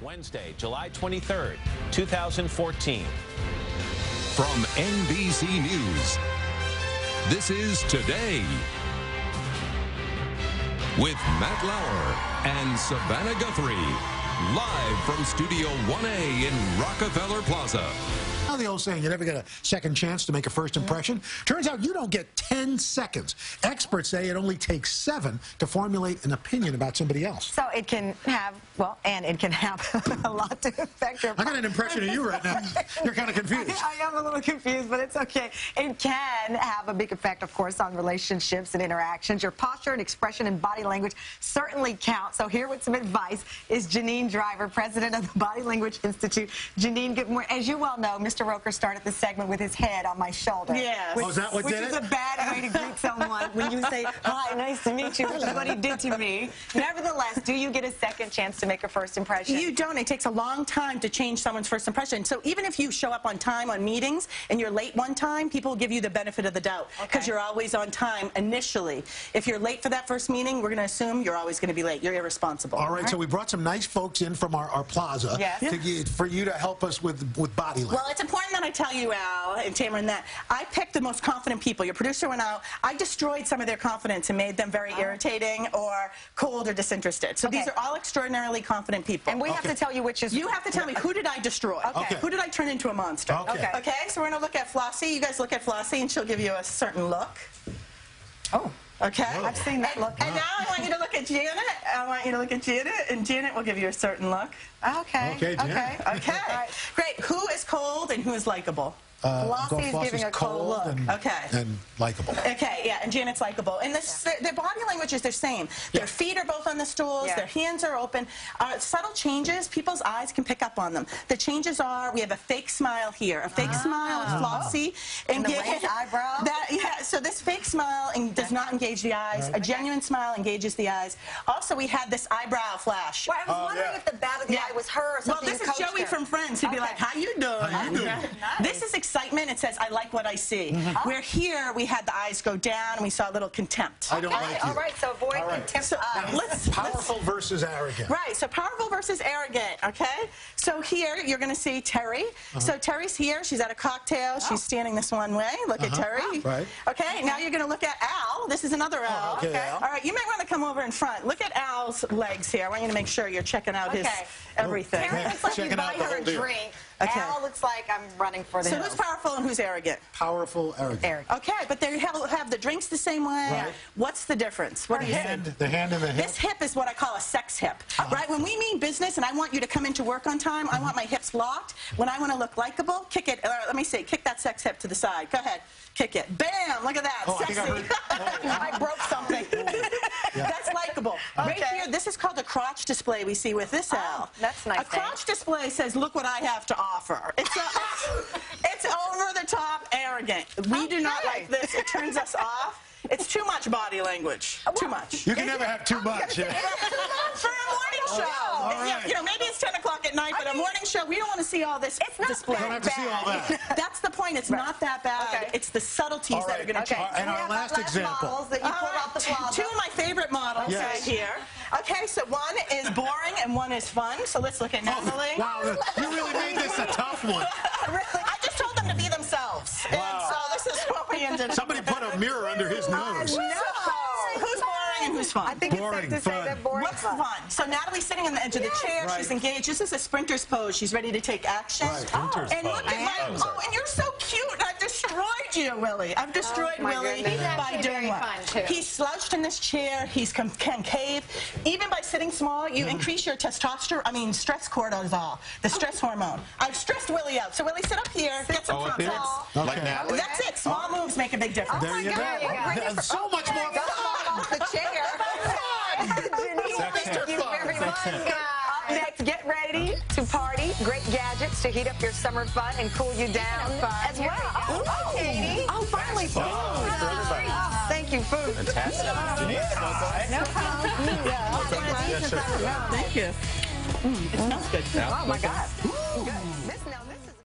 Wednesday, July 23rd, 2014. From NBC News, this is Today with Matt Lauer and Savannah Guthrie, live from Studio 1A in Rockefeller Plaza. Now the old saying, you never get a second chance to make a first impression. Turns out you don't get 10 seconds. Experts say it only takes 7 to formulate an opinion about somebody else. So it can have, well, and it can have a lot to affect your... I got an impression of you right now. You're kind of confused. I am a little confused, but it's okay. It can have a big effect, of course, on relationships and interactions. Your posture and expression and body language certainly count. So here with some advice is Janine Driver, president of the Body Language Institute. Janine, good morning. As you well know, Mr. Roker started the segment with his head on my shoulder. Yes. Oh, is that what did it? Which is a bad way to greet someone when you say, hi, nice to meet you, which is what he did to me. Nevertheless, do you get a second chance to make a first impression? You don't. It takes a long time to change someone's first impression. So even if you show up on time on meetings and you're late one time, people will give you the benefit of the doubt because you're always on time initially. If you're late for that first meeting, we're going to assume you're always going to be late. You're irresponsible. All right, so we brought some nice folks in from our plaza for you to help us with body language. Well, it's important that I tell you, Al and Tamara, that I picked the most confident people. Your producer went out. I destroyed some of their confidence and made them very irritating or cold or disinterested. So these are all extraordinarily confident people. And we have to tell you which is... You have to tell me, who did I destroy? Okay. Who did I turn into a monster? Okay, so we're going to look at Flossie. You guys look at Flossie, and she'll give you a certain look. Oh. Okay. I've seen that look. And now I want you to look at Janet. I want you to look at Janet, and Janet will give you a certain look. Okay. Okay, Janet. Okay. Right. Great. Who is cold and who is likable? Flossie's giving a cold look. And likable. Okay, yeah, and Janet's likable. And their body language is the same. Their feet are both on the stools. Their hands are open. Subtle changes, people's eyes can pick up on them. The changes are, we have a fake smile here. A fake smile with Flossie. And the raised eyebrow? So this fake smile does not engage the eyes. A genuine smile engages the eyes. Also, we had this eyebrow flash. Well, I was wondering if the bat of the eye was her or something. Well, this is Joey from Friends. He'd be like, how you doing? How you doing? This is excitement. It says, I like what I see. Where here, we had the eyes go down, and we saw a little contempt. I don't like you. All right, so avoid contempt eyes. Powerful versus arrogant. Right, so powerful versus arrogant, okay? So here, you're going to see Terry. So Terry's here. She's at a cocktail. She's standing this one way. Look at Terry. Right. Okay, now you're going to look at Al. This is another Al. Al. All right, you might want to come over in front. Look at Al's legs here. I want you to make sure you're checking out his everything. Terry looks like you buy her a drink. Al looks like I'm running for the hills. So who's powerful and who's arrogant? Powerful, arrogant. Okay, but they have the drinks the same way. Right. What's the difference? What do you think? The hand and the hip. This hip is what I call a sex hip. Right? When we mean business and I want you to come into work on time, I want my hips locked. When I want to look likable, kick it. Let me see. Kick that sex hip to the side. Go ahead. Kick it. Bam! Look at that. Sexy. I broke something. That's likable. Right here, this is called a crotch display we see with this Al. That's nice. A crotch display says, look what I have to offer. It's over the top arrogant. We do not like this. It turns us off. It's too much body language. Too much. You can never have too much. For a morning show. You know, maybe it's 10 o'clock at night, but a morning show, we don't want to see all this display. You don't have to see all that. That's the point. It's not that bad. It's the subtleties that are going to change. And our last example. That you pulled out the plaza. Two of my favorite models right here. Okay, so one is boring and one is fun. So let's look at Natalie. Wow, you really made this a tough one. I just told them to be themselves. And so this is what we ended up. Somebody put a mirror under his nose. No. Who's boring and who's fun? I think boring, it's safe to say that boring. What's fun? So Natalie's sitting on the edge of the chair. She's engaged. This is a sprinter's pose. She's ready to take action. And look at my, and you're so cute. I've destroyed you, Willie. I've destroyed Willie by doing what? He's slouched in this chair. He's concave. Even by sitting small, you increase your testosterone, stress cortisol, the stress hormone. I've stressed Willie out. So Willie, sit up here. Get some confidence. Like Natalie? That's it. Small moves make a big difference. There you go. So much more fun. Off the chair. Janine, thank you very much. Up next, get ready to party. Great gadgets to heat up your summer fun and cool you down as well. Oh, Katie. Oh, finally food. Thank you, food. Fantastic. Janine, no problem. Thank you. It smells good. Oh, my God. Good. This now.